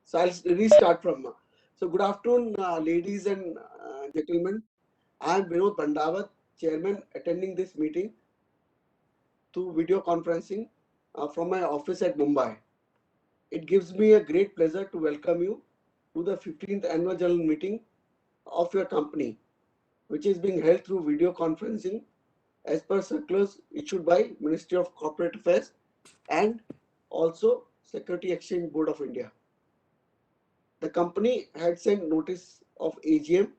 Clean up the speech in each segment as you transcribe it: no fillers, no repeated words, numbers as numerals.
So I'll restart from. So good afternoon, ladies and gentlemen. I am Vinod Bandawat, Chairman, attending this meeting through video conferencing from my office at Mumbai. It gives me a great pleasure to welcome you to the 15th Annual General Meeting of your company, which is being held through video conferencing as per circulars issued by Ministry of Corporate Affairs and also Security Exchange Board of India. The company had sent notice of AGM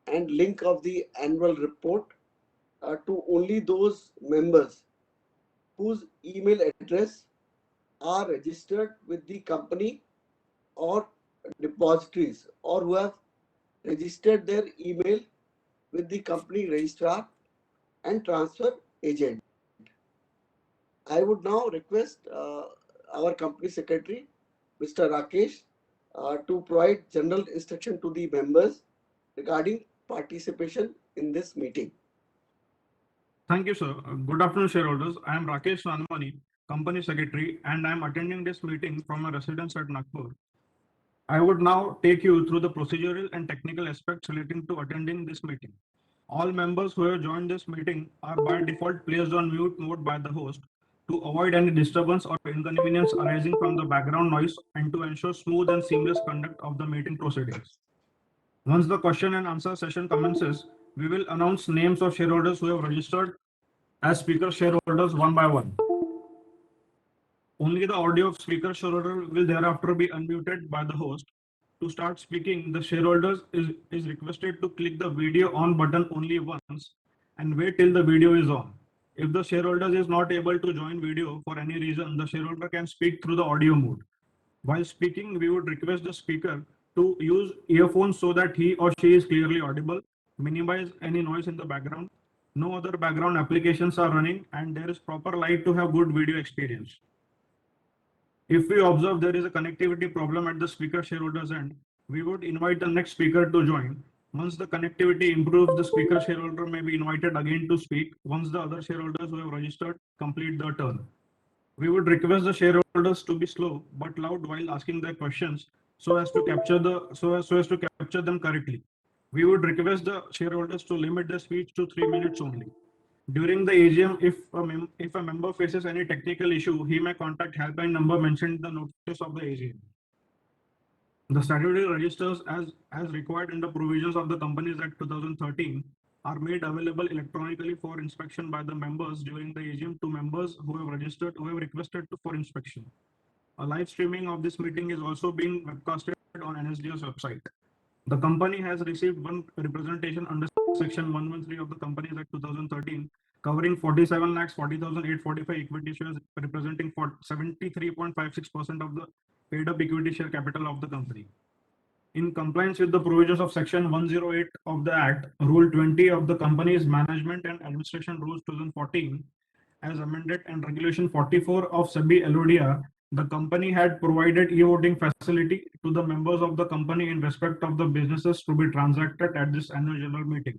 and link of the annual report to only those members whose email address are registered with the company or depositories, or who have registered their email with the company registrar and transfer agent. I would now request our company secretary, Mr. Rakesh, to provide general instruction to the members regarding participation in this meeting. Thank you, sir. Good afternoon, shareholders. I am Rakesh Nanmani, Company Secretary, and I am attending this meeting from my residence at Nagpur. I would now take you through the procedural and technical aspects relating to attending this meeting. All members who have joined this meeting are by default placed on mute mode by the host to avoid any disturbance or inconvenience arising from the background noise and to ensure smooth and seamless conduct of the meeting proceedings. Once the question and answer session commences, we will announce names of shareholders who have registered as speaker shareholders one by one. Only the audio of speaker shareholder will thereafter be unmuted by the host. To start speaking, the shareholders is requested to click the video on button only once and wait till the video is on. If the shareholder is not able to join video for any reason, the shareholder can speak through the audio mode. While speaking, we would request the speaker to use earphones so that he or she is clearly audible, minimize any noise in the background. No other background applications are running and there is proper light to have good video experience. If we observe there is a connectivity problem at the speaker shareholder's end, we would invite the next speaker to join. Once the connectivity improves, the speaker shareholder may be invited again to speak once the other shareholders who have registered complete their turn. We would request the shareholders to be slow but loud while asking their questions so as to capture them correctly. We would request the shareholders to limit their speech to 3 minutes only. During the AGM, if a member faces any technical issue, he may contact helpline number mentioned in the notice of the AGM. The statutory registers, as required in the provisions of the Companies Act 2013, are made available electronically for inspection by the members during the AGM to members who have requested for inspection. A live streaming of this meeting is also being webcasted on NSDL's website. The company has received one representation under Section 113 of the Companies Act 2013, covering 47,40,845 equity shares, representing 73.56% of the paid-up equity share capital of the company. In compliance with the provisions of Section 108 of the Act, Rule 20 of the Company's Management and Administration Rules 2014, as amended, and Regulation 44 of SEBI LODR, the company had provided e-voting facility to the members of the company in respect of the businesses to be transacted at this annual general meeting.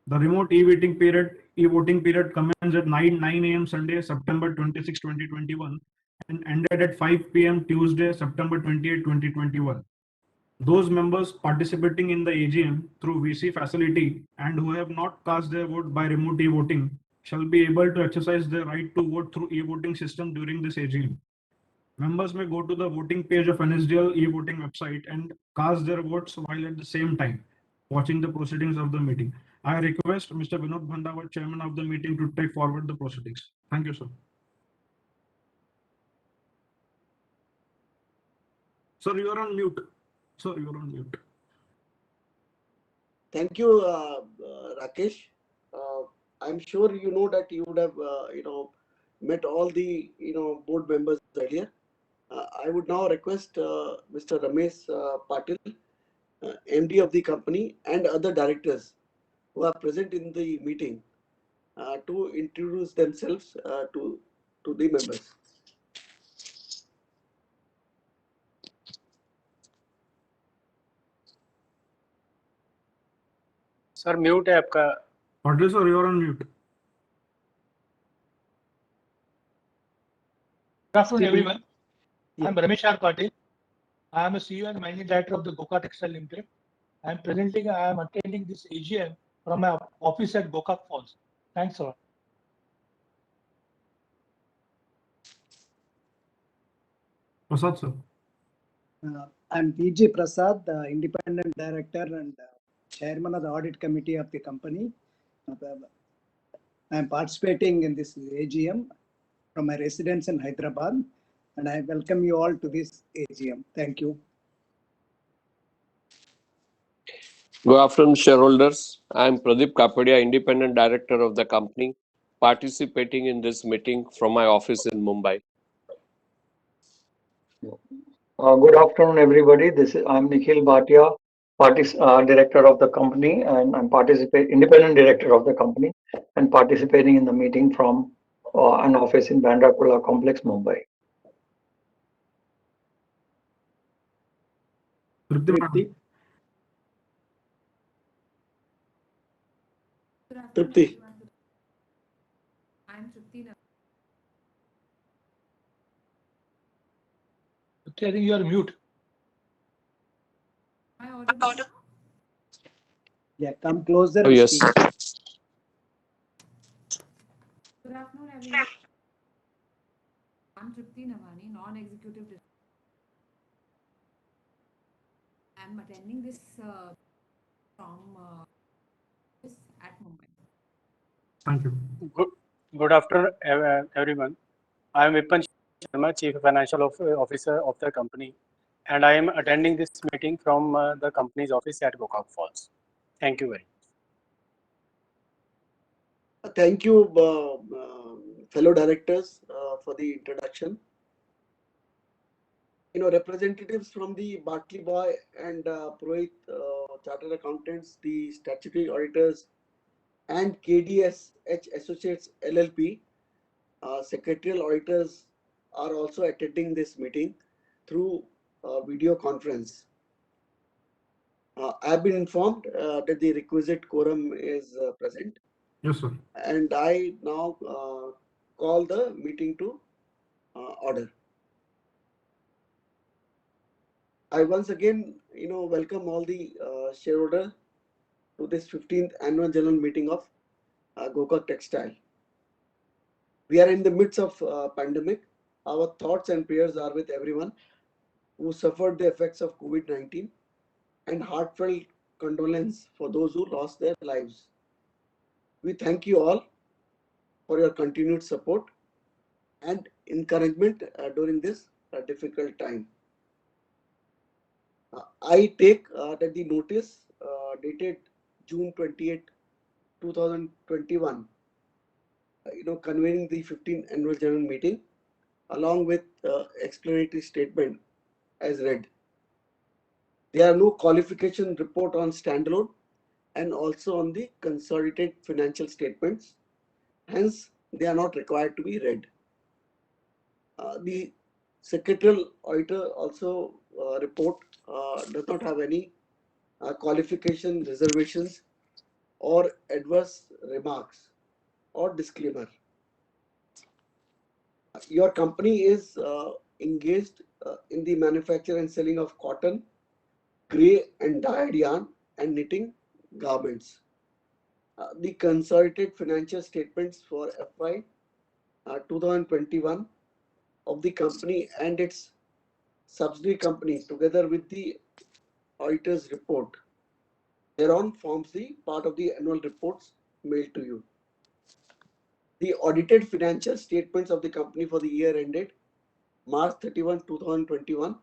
The remote e-voting period commenced at 9 a.m. Sunday, September 26, 2021, and ended at 5 p.m. Tuesday, September 28, 2021. Those members participating in the AGM through VC facility and who have not cast their vote by remote e-voting shall be able to exercise their right to vote through e-voting system during this AGM. Members may go to the voting page of NSDL e-voting website and cast their votes while at the same time watching the proceedings of the meeting. I request Mr. Vinod Bandawat, Chairman of the meeting, to take forward the proceedings. Thank you, sir. Sir, you are on mute. Sir, you are on mute. Thank you, Rakesh. I'm sure you know that you would have met all the board members earlier. I would now request Mr. Ramesh Patil, MD of the company, and other directors who are present in the meeting to introduce themselves to the members. Sir mute है आपका. Patil sir, you are on mute. Good afternoon, everyone. I'm Ramesh R. Patil, I am a CEO and Managing Director of the Gokak Textile Limited. I am attending this AGM from my office at Gokak Falls. Thanks a lot. Prasad, sir. I'm PG Prasad, the Independent Director and Chairman of the Audit Committee of the company. I'm participating in this AGM from my residence in Hyderabad, and I welcome you all to this AGM. Thank you. Good afternoon, shareholders. I am Pradeep Kapadia, Independent Director of the company, participating in this meeting from my office in Mumbai. Good afternoon, everybody. I'm Nikhil Bhatia, Director of the company, and I'm Independent Director of the company, and participating in the meeting from an office in Bandra Kurla Complex, Mumbai. Tripti. Tripti. I'm Tripti. I think you are mute. Am I audible? Yeah, come closer. Oh, yes. Good afternoon, everyone. I'm Tripti Navani, non-executive director. I'm attending this from at Mumbai. Thank you. Good afternoon, everyone. I am Vipan Sharma, Chief Financial Officer of the company, and I am attending this meeting from the company's office at Gokak Falls. Thank you very much. Thank you, fellow directors, for the introduction. Representatives from the Bartley Boy and Purohit Chartered Accountants, the statutory auditors, and KDSH Associates LLP, secretarial auditors are also attending this meeting through video conference. I have been informed that the requisite quorum is present. Yes, sir. And I now call the meeting to order. I once again, welcome all the shareholders to this 15th annual general meeting of Gokak Textile. We are in the midst of pandemic. Our thoughts and prayers are with everyone who suffered the effects of COVID-19, and heartfelt condolence for those who lost their lives. We thank you all for your continued support and encouragement during this difficult time. I take that the notice dated June 28, 2021, convening the 15th annual general meeting along with explanatory statement as read. There are no qualification report on standalone and also on the consolidated financial statements. Hence, they are not required to be read. The secretarial auditor also report does not have any qualification, reservations, or adverse remarks or disclaimer. Your company is engaged in the manufacture and selling of cotton, grey and dyed yarn, and knitting garments. The consolidated financial statements for FY 2021 of the company and its subsidiary company, together with the auditor's report thereon, forms the part of the annual reports mailed to you. The audited financial statements of the company for the year ended March 31, 2021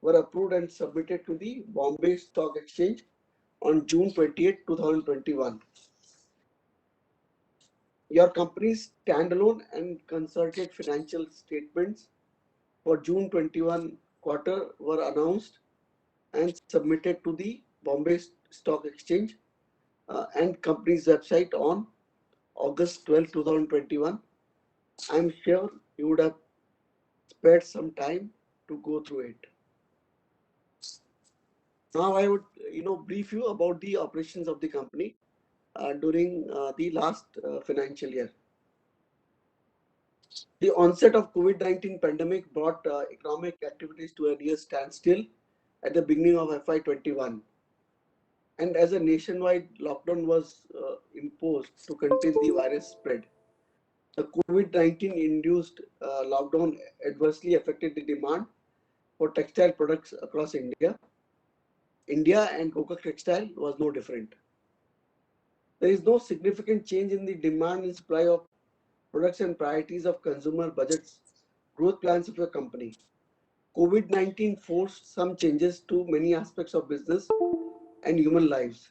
were approved and submitted to the Bombay Stock Exchange on June 28, 2021. Your company's standalone and consolidated financial statements for June 21 quarter were announced and submitted to the Bombay Stock Exchange and company's website on August 12, 2021. I'm sure you would have spared some time to go through it. Now I would, brief you about the operations of the company during the last financial year. The onset of COVID-19 pandemic brought economic activities to a near standstill at the beginning of FY21. And as a nationwide lockdown was imposed to contain the virus spread, the COVID-19 induced lockdown adversely affected the demand for textile products across India. India and Gokak Textile was no different. There is no significant change in the demand and supply of products and priorities of consumer budgets, growth plans of your company. COVID-19 forced some changes to many aspects of business and human lives.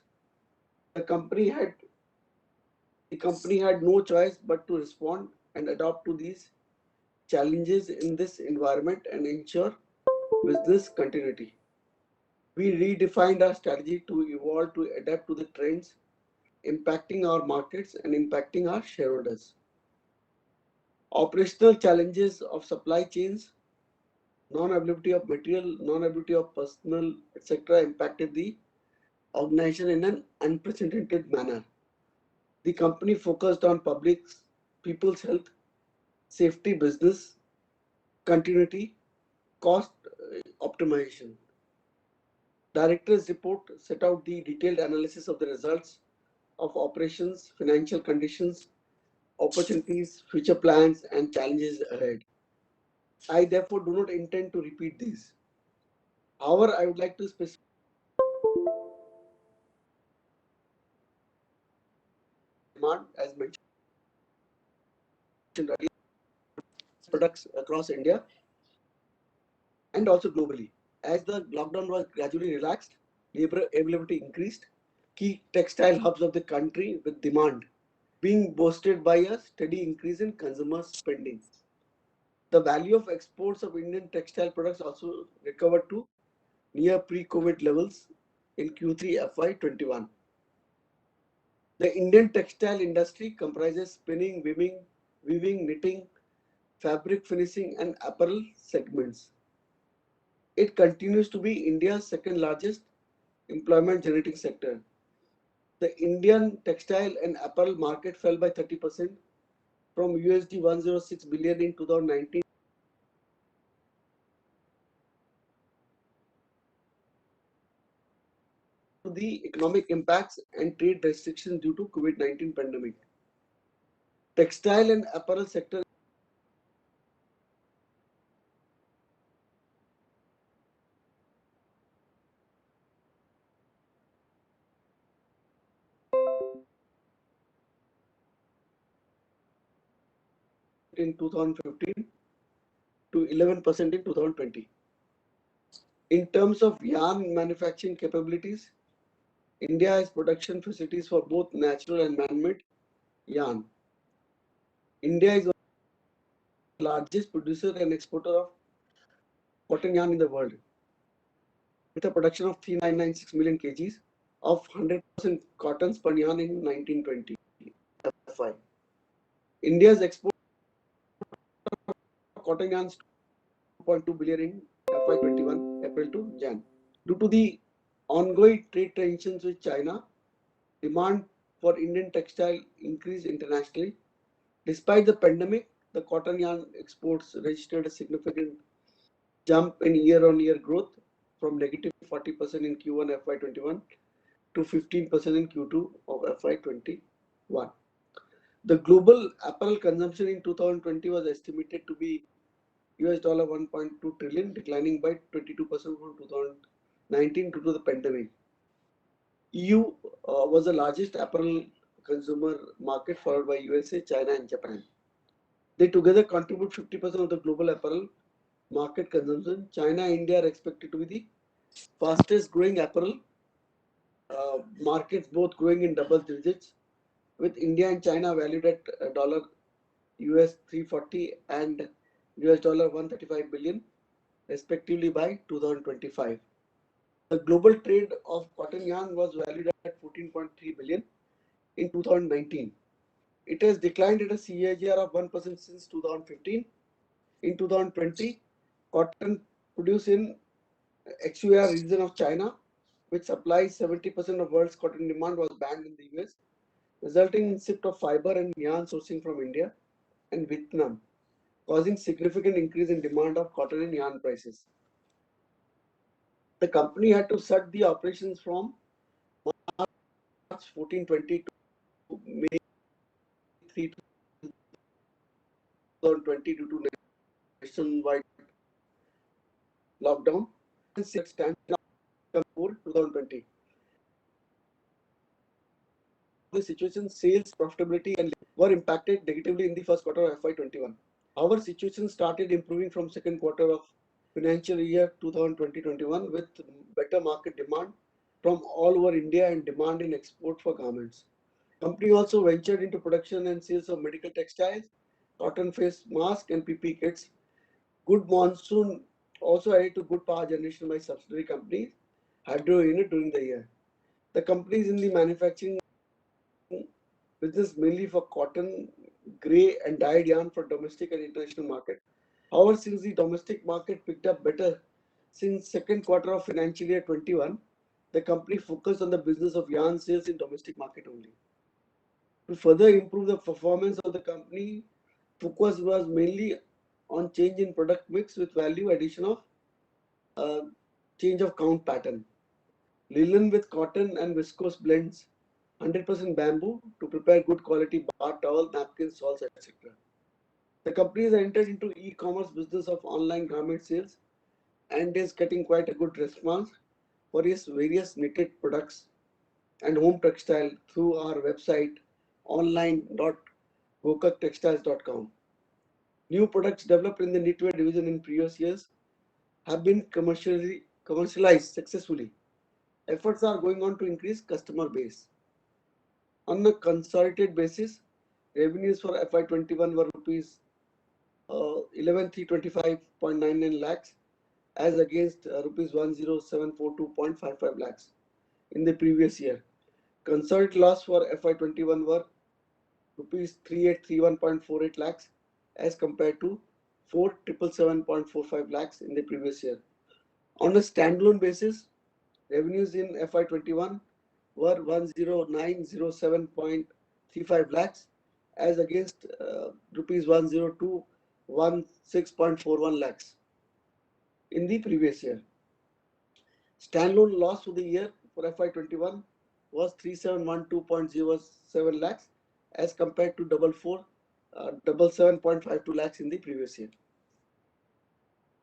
The company had no choice but to respond and adapt to these challenges in this environment and ensure business continuity. We redefined our strategy to evolve to adapt to the trends impacting our markets and impacting our shareholders. Operational challenges of supply chains, non-availability of material, non-availability of personnel, etc. impacted the organization in an unprecedented manner. The company focused on people's health, safety, business continuity, cost optimization. Director's report set out the detailed analysis of the results of operations, financial conditions, opportunities, future plans, and challenges ahead. I therefore do not intend to repeat these. However, I would like to specify demand, as mentioned earlier, products across India and also globally. As the lockdown was gradually relaxed, labor availability increased. Key textile hubs of the country with demand being boosted by a steady increase in consumer spending. The value of exports of Indian textile products also recovered to near pre-COVID levels in Q3 FY21. The Indian textile industry comprises spinning, weaving, knitting, fabric finishing, and apparel segments. It continues to be India's second largest employment generating sector. The Indian textile and apparel market fell by 30% from USD 106 billion in 2019 to the economic impacts and trade restrictions due to COVID-19 pandemic. Textile and apparel sector in 2015 to 11% in 2020. In terms of yarn manufacturing capabilities, India has production facilities for both natural and man-made yarn. India is the largest producer and exporter of cotton yarn in the world, with a production of 3996 million kgs of 100% cotton spun yarn in 1920 FY. India's export of cotton yarn 2.2 billion in FY21 April to Jan. Due to the ongoing trade tensions with China, demand for Indian textile increased internationally. Despite the pandemic, the cotton yarn exports registered a significant jump in year-on-year growth from negative 40% in Q1 FY21 to 15% in Q2 of FY21. The global apparel consumption in 2020 was estimated to be US dollar 1.2 trillion, declining by 22% from 2019 due to the pandemic. EU was the largest apparel consumer market, followed by USA, China, and Japan. They together contribute 50% of the global apparel market consumption. China and India are expected to be the fastest growing apparel markets, both growing in double digits, with India and China valued at dollar US 340 and US dollar 135 billion respectively by 2025. The global trade of cotton yarn was valued at 14.3 billion in 2019. It has declined at a CAGR of 1% since 2015. In 2020, cotton produced in XUR region of China, which supplies 70% of world's cotton demand, was banned in the US, resulting in shift of fiber and yarn sourcing from India and Vietnam, causing significant increase in demand of cotton and yarn prices. The company had to shut the operations from March 14, 20 to May 3, 2020 due to nationwide lockdown. Stand 4, 2020. The situation, sales, profitability, and were impacted negatively in the first quarter of FY21. Our situation started improving from second quarter of financial year 2020-21 with better market demand from all over India and demand in export for garments. Company also ventured into production and sales of medical textiles, cotton face mask and PP kits. Good monsoon also added to good power generation by subsidiary companies, hydro unit during the year. The companies in the manufacturing business mainly for cotton, grey and dyed yarn for domestic and international market. However, since the domestic market picked up better since second quarter of financial year 21, the company focused on the business of yarn sales in domestic market only. To further improve the performance of the company, focus was mainly on change in product mix with value addition of change of count pattern. Linen with cotton and viscose blends, 100% bamboo to prepare good quality bath towel, napkins, salts, etc. The company has entered into e-commerce business of online garment sales and is getting quite a good response for its various knitted products and home textile through our website online.gokaktextiles.com. New products developed in the knitwear division in previous years have been commercialized successfully. Efforts are going on to increase customer base. On a consolidated basis, revenues for FY21 were rupees 11,325.99 lakhs as against rupees 10,742.55 lakhs in the previous year. Consolidated loss for FY21 were rupees 3,831.48 lakhs as compared to 4,777.45 lakhs in the previous year. On a standalone basis, revenues in FY21 were 10907.35 lakhs as against rupees 10216.41 lakhs in the previous year. Standalone loss for the year for FY21 was 3712.07 lakhs as compared to 77.52 lakhs in the previous year.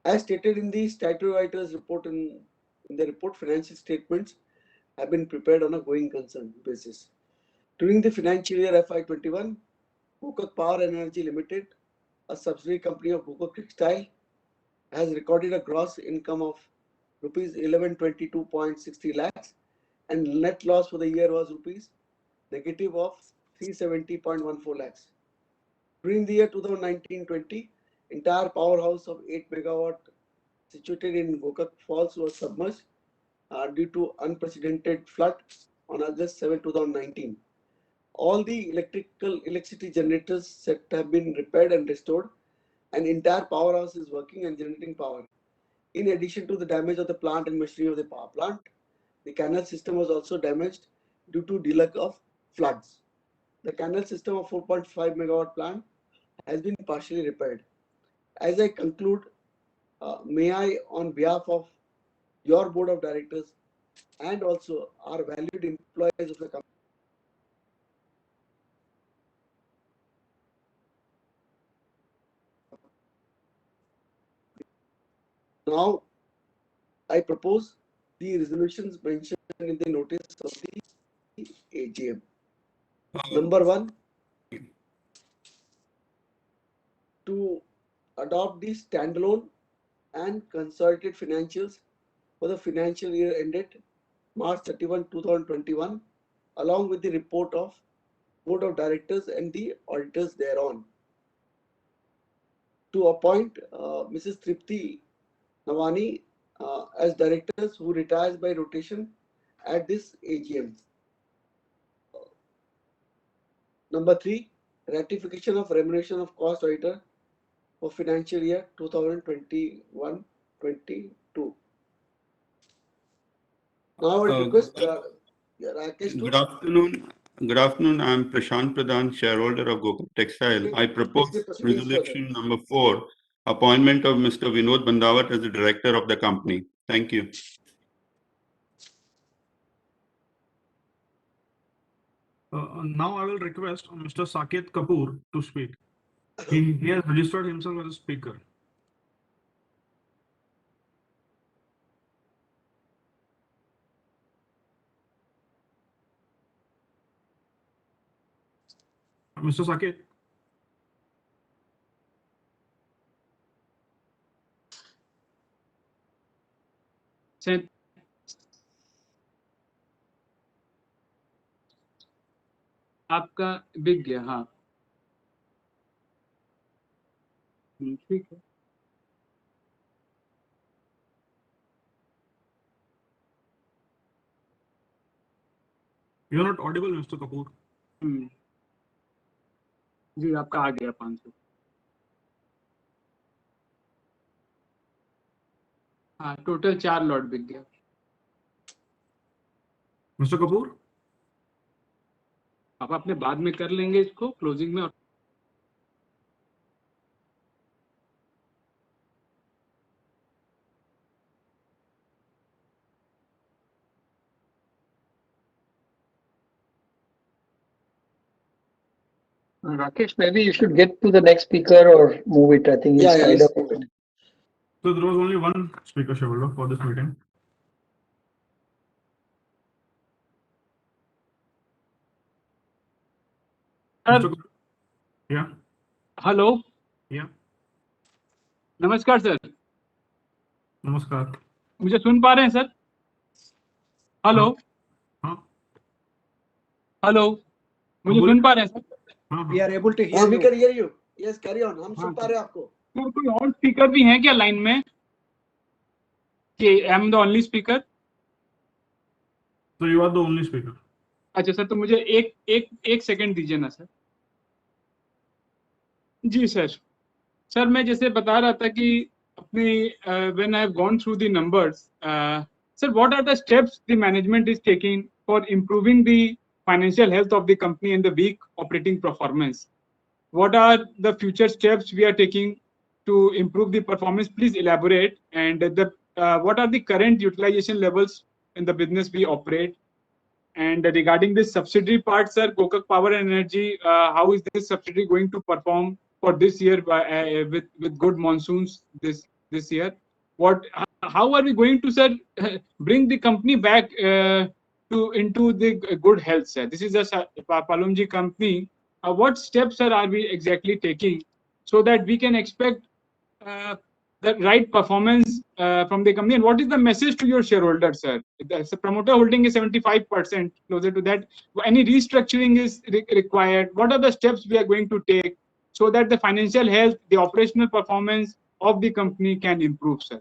As stated in the statutory writers report in the report, financial statements have been prepared on a going concern basis. During the financial year FY21, Gokak Power Energy Limited, a subsidiary company of Gokak Textile, has recorded a gross income of rupees 1122.60 lakhs and net loss for the year was rupees negative of 370.14 lakhs. During the year 2019-20, entire powerhouse of 8 megawatt situated in Gokak Falls was submerged due to unprecedented flood on August 7, 2019. All the electricity generators set have been repaired and restored, and entire powerhouse is working and generating power. In addition to the damage of the plant and machinery of the power plant, the canal system was also damaged due to delay of floods. The canal system of 4.5 megawatt plant has been partially repaired. As I conclude, may I, on behalf of your board of directors and also our valued employees of the company, now I propose the resolutions mentioned in the notice of the AGM. Number 1, to adopt the standalone and consolidated financials for the financial year ended March 31, 2021, along with the report of board of directors and the auditors thereon. To appoint Mrs. Tripti Navani as directors who retires by rotation at this AGM. Number 3, ratification of remuneration of cost auditor for financial year 2021-22. Now I request Rakesh Good afternoon. Good afternoon. I'm Prashant Pradhan, shareholder of Gokak Textile. I propose resolution number 4, appointment of Mr. Vinod Bandawat as the director of the company. Thank you. Now I will request Mr. Saket Kapoor to speak. He has registered himself as a speaker. Mr. Saket. Sir आपका बिक गया हाँ ठीक है You are not audible, Mr. Kapoor. जी आपका आ गया 500 हाँ total 4 lot बिक गया Mr. Kapoor. आप अपने बाद में कर लेंगे इसको क्लोजिंग में Rakesh, maybe you should get to the next speaker or move it. I think he's tied up. So there was only one speaker shareholder for this meeting. Yeah. Hello Yeah. नमस्कार sir नमस्कार. मुझे सुन पा रहे हैं sir hello हाँ. Hello मुझे सुन पा रहे हैं sir We are able to hear हाँ, we you. can hear you. Yes, carry on. हम सुन हाँ, पा रहे हैं आपको. सर कोई और स्पीकर भी हैं क्या लाइन में कि I am the only speaker So you are the only speaker. अच्छा सर तो मुझे एक सेकंड दीजिए ना सर जी सर मैं जैसे बता रहा था कि अपने when I have gone through the numbers sir what are the steps the management is taking for improving the financial health of the company and the weak operating performance what are the future steps we are taking to improve the performance please elaborate and what are the current utilization levels in the business we operate and regarding this subsidiary part sir Gokak Power and Energy how is this subsidiary going to perform for this year with good monsoons this year how are we going to sir bring the company back into the good health sir this is a Palomji company what steps sir are we exactly taking so that we can expect the right performance from the company and what is the message to your shareholders sir the promoter holding is 75% closer to that any restructuring is required what are the steps we are going to take so that the financial health the operational performance of the company can improve sir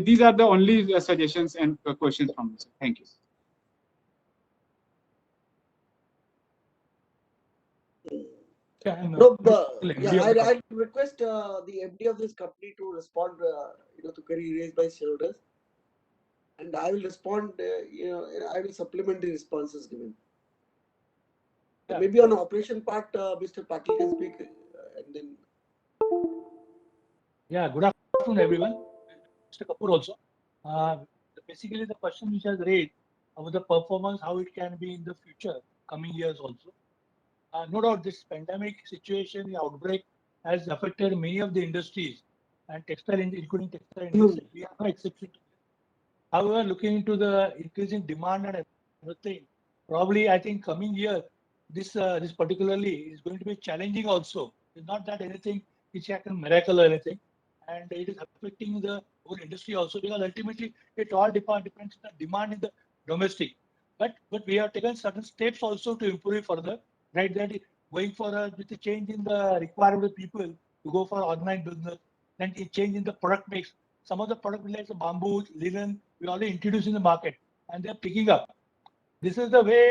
these are the only suggestions and questions from me sir. Thank you No, I request the MD of this company to respond, to query raised by shareholders, and I will respond. I will supplement the responses given. Maybe on the operation part, Mr. Patil can speak, and then. Yeah, good afternoon, everyone. Mr. Kapoor also. Basically, the question which has raised about the performance, how it can be in the future, coming years also. No doubt, this pandemic situation, the outbreak, has affected many of the industries and including textile industry. We are no exception. However, looking into the increasing demand and everything, probably I think coming year, this particularly is going to be challenging also. It's not that anything which can miracle or anything, and it is affecting the whole industry also because ultimately it all depends on the demand in the domestic. But we have taken certain steps also to improve it further. Right, that going for with the change in the requirement of people to go for online business, then a change in the product mix. Some of the product like the bamboo, linen, we already introduced in the market, and they're picking up. This is the way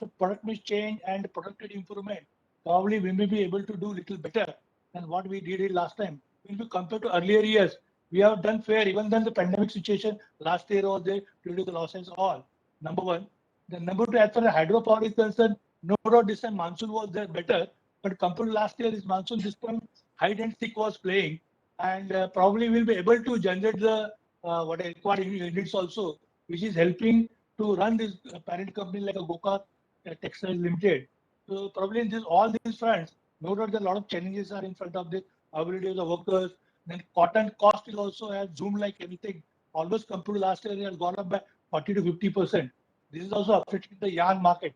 the product mix change and productivity improvement. Probably we may be able to do little better than what we did last time. When we compare to earlier years, we have done fair even than the pandemic situation last year was there due to the losses all. Number one. Then number two, as far as hydropower is concerned, no doubt this time monsoon was there better, but compared to last year, this monsoon this time hide and seek was playing, and probably we'll be able to generate the what I required units also, which is helping to run this parent company like a Gokak Textiles Limited. So probably in all these fronts, no doubt that a lot of challenges are in front of the availability of the workers. Then cotton cost is also has zoomed like anything. Almost compared to last year, it has gone up by 40 to 50%. This is also affecting the yarn market.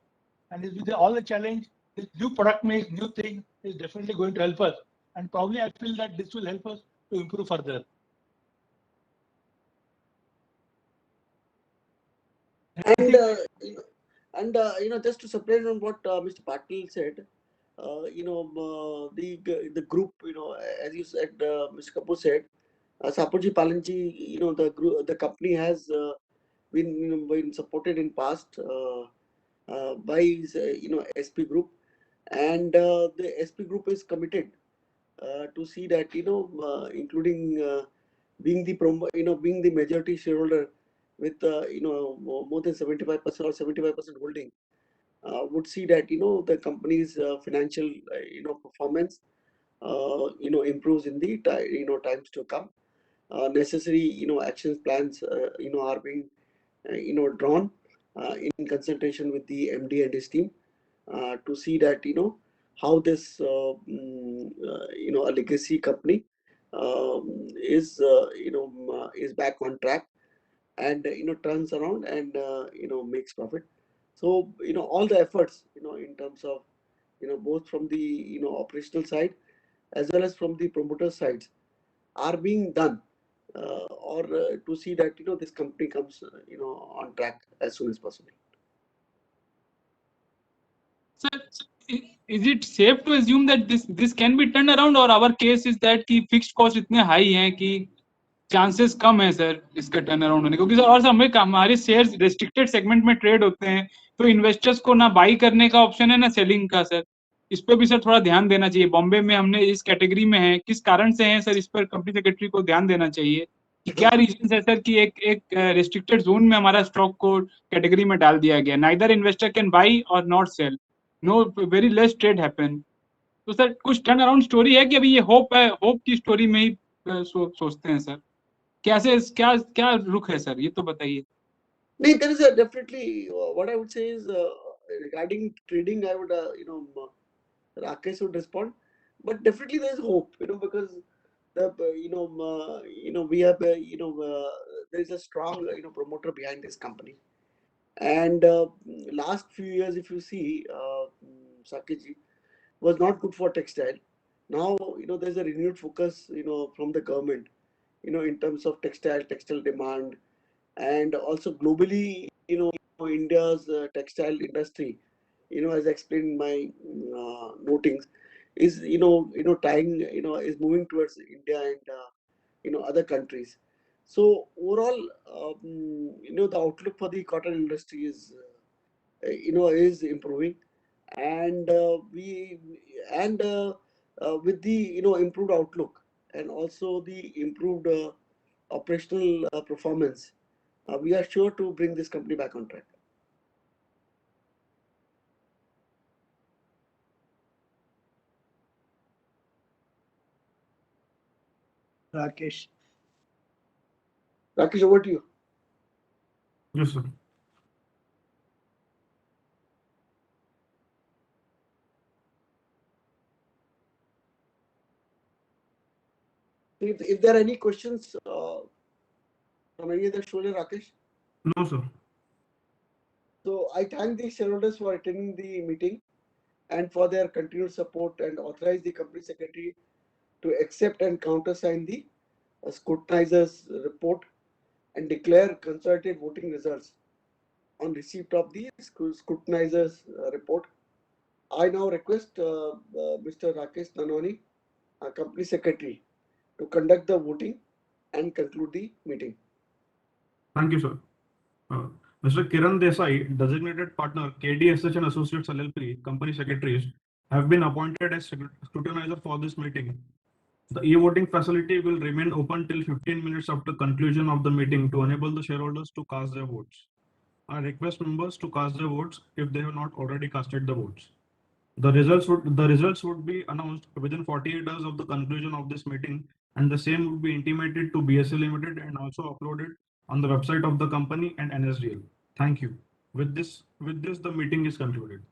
And with all the challenge, this new product mix, new thing is definitely going to help us. And probably I feel that this will help us to improve further. And just to separate on what Mr. Patil said, the group, as you said, Mr. Kapoor said, Sapoji Palanji, the company has been supported in past by SP Group, and the SP Group is committed to see that including being the majority shareholder with more than 75% or 75% holding, would see that the company's financial performance improves in the times to come. Necessary actions plans are being drawn in consultation with the MD and his team to see that how this a legacy company is back on track and turns around and makes profit. So all the efforts in terms of both from the operational side as well as from the promoter sides are being done or to see that this company comes on track as soon as possible. Sir, is it safe to assume that this can be turned around, or our case is that कि fixed cost इतने high हैं कि chances कम है sir इसका turn around होने, क्योंकि sir और हमारे शेयर्स रेस्ट्रिक्टेड सेगमेंट में ट्रेड होते हैं, तो इन्वेस्टर्स को ना बाई करने का ऑप्शन है ना सेलिंग का। सर इस पर भी सर थोड़ा ध्यान देना चाहिए। बॉम्बे में हमने इस कैटेगरी में है, किस कारण से है सर, इस पर कंपनी सेक्रेटरी को ध्यान देना चाहिए कि क्या रीजन है सर कि एक रेस्ट्रिक्टेड जोन में हमारा स्टॉक को कैटेगरी में डाल दिया गया। नाइदर इन्वेस्टर कैन बाई और not sell, no very less trade happen. तो सर कुछ टर्न अराउंड स्टोरी है कि अभी ये होप है, होप की स्टोरी में ही सोचते हैं सर, कैसे क्या रुख है सर, ये तो बताइए। नहीं, there is a definitely what I would say is regarding trading, I would Rakesh would respond, but definitely there is hope, because the we have there is a strong promoter behind this company, and last few years if you see Sakiji was not good for textile. Now there's a renewed focus from the government in terms of textile demand, and also globally India's textile industry as explained in my notings is tying is moving towards India and other countries. So overall the outlook for the cotton industry is is improving, and with the improved outlook and also the improved operational performance, we are sure to bring this company back on track. Rakesh. Rakesh, over to you. Yes, sir. If there are any questions from any other shareholder, Rakesh? No, sir. So I thank the shareholders for attending the meeting and for their continued support, and authorize the company secretary to accept and countersign the scrutinizer's report and declare consulted voting results on receipt of the scrutinizer's report. I now request Mr. Rakesh Nanwani, company secretary, to conduct the voting and conclude the meeting. Thank you, sir. Mr. Kiran Desai, designated partner, KDSH and Associates LLP, company secretaries, have been appointed as scrutinizer for this meeting. The e-voting facility will remain open till 15 minutes after conclusion of the meeting to enable the shareholders to cast their votes. I request members to cast their votes if they have not already casted the votes. The results would be announced within 48 hours of the conclusion of this meeting, and the same would be intimated to BSE Limited and also uploaded on the website of the company and NSDL. Thank you. With this, With this, the meeting is concluded.